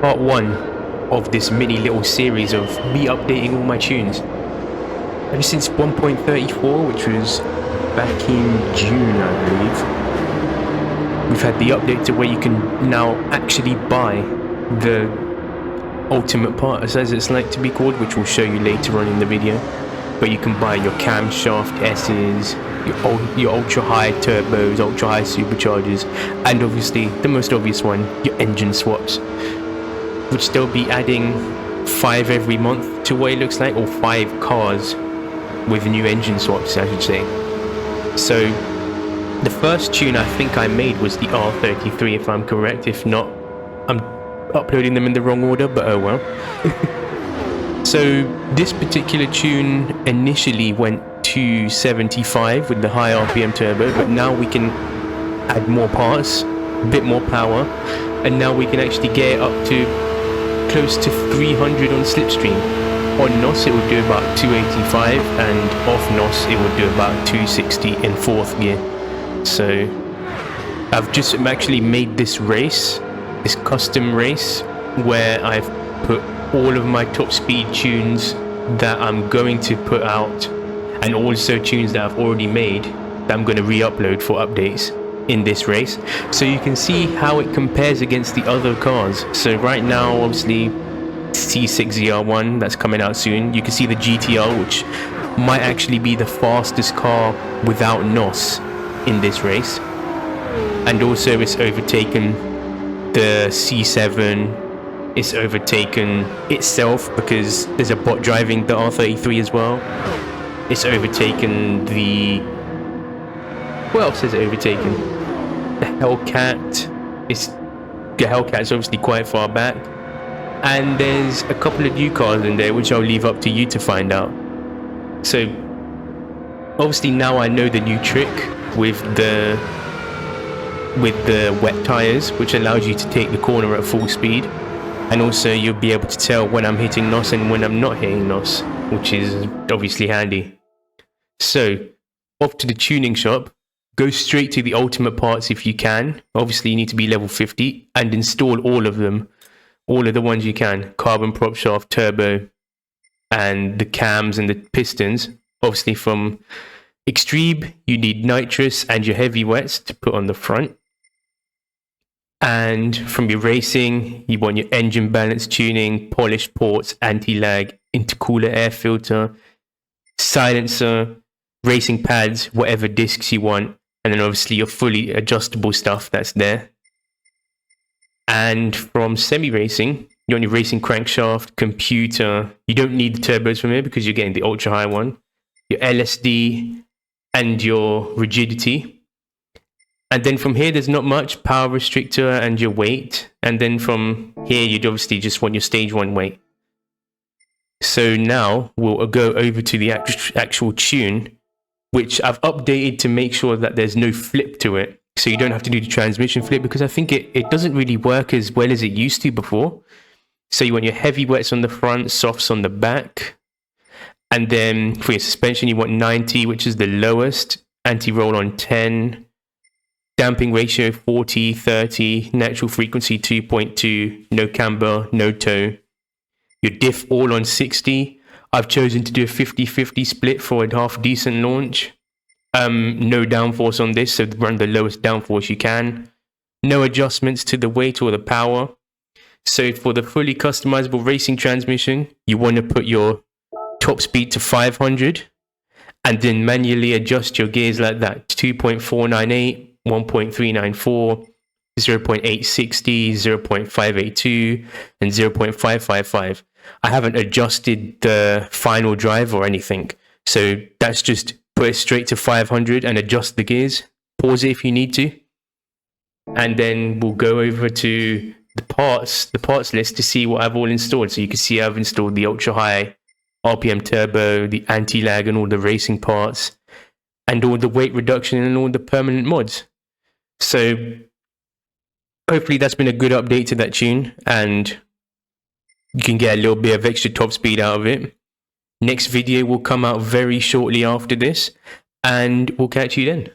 part one of this mini little series of me updating all my tunes. Ever since 1.34, which was back in June, I believe, we've had the update to where you can now actually buy the ultimate parts, as it's like to be called, which we'll show you later on in the video. But you can buy your camshaft S's, your ultra high turbos, ultra high superchargers, and obviously the most obvious one, your engine swaps, which they'll be adding 5 every month to what it looks like, or 5 cars with new engine swaps, I should say. So the first tune I think I made was the R33, if I'm correct. If not, I'm uploading them in the wrong order, but oh well. So this particular tune initially went to 75 with the high RPM turbo, but now we can add more parts, a bit more power, and now we can actually get it up to close to 300 on slipstream. On NOS it would do about 285, and off NOS it would do about 260 in 4th gear. So I've just actually made this race, this custom race, where I've put all of my top speed tunes that I'm going to put out, and also tunes that I've already made that I'm going to re-upload for updates in this race, so you can see how it compares against the other cars. So right now, obviously, C6ZR1 that's coming out soon. You can see the GT-R, which might actually be the fastest car without NOS in this race, and also it's overtaken the C7. It's overtaken itself because there's a bot driving the R33 as well. It's overtaken the... what else has it overtaken? The Hellcat. The Hellcat's obviously quite far back. And there's a couple of new cars in there, which I'll leave up to you to find out. So, obviously now I know the new trick with the wet tires, which allows you to take the corner at full speed. And also you'll be able to tell when I'm hitting NOS and when I'm not hitting NOS, which is obviously handy. So, off to the tuning shop. Go straight to the ultimate parts if you can. Obviously you need to be level 50 and install all of them. All of the ones you can. Carbon prop shaft, turbo, and the cams and the pistons. Obviously from Extreme you need nitrous and your heavy wets to put on the front. And from your racing, you want your engine balance tuning, polished ports, anti-lag, intercooler air filter, silencer, racing pads, whatever discs you want, and then obviously your fully adjustable stuff that's there. And from semi-racing, you want your racing crankshaft, computer. You don't need the turbos from here because you're getting the ultra high one. Your LSD and your rigidity. And then from here, there's not much. Power restrictor and your weight. And then from here, you'd obviously just want your stage 1 weight. So now we'll go over to the actual tune, which I've updated to make sure that there's no flip to it. So you don't have to do the transmission flip, because I think it doesn't really work as well as it used to before. So you want your heavy wets on the front, softs on the back. And then for your suspension, you want 90, which is the lowest. Anti-roll on 10. Damping ratio 40, 30, natural frequency 2.2, no camber, no toe. Your diff all on 60. I've chosen to do a 50-50 split for a half decent launch. No downforce on this, so run the lowest downforce you can. No adjustments to the weight or the power. So for the fully customizable racing transmission, you want to put your top speed to 500 and then manually adjust your gears like that. 2.498. 1.394, 0.860, 0.582, and 0.555. I haven't adjusted the final drive or anything. So that's just put it straight to 500 and adjust the gears. Pause it if you need to. And then we'll go over to the parts list to see what I've all installed. So you can see I've installed the ultra high RPM turbo, the anti-lag and all the racing parts, and all the weight reduction and all the permanent mods. So hopefully that's been a good update to that tune, and you can get a little bit of extra top speed out of it. Next video will come out very shortly after this, and we'll catch you then.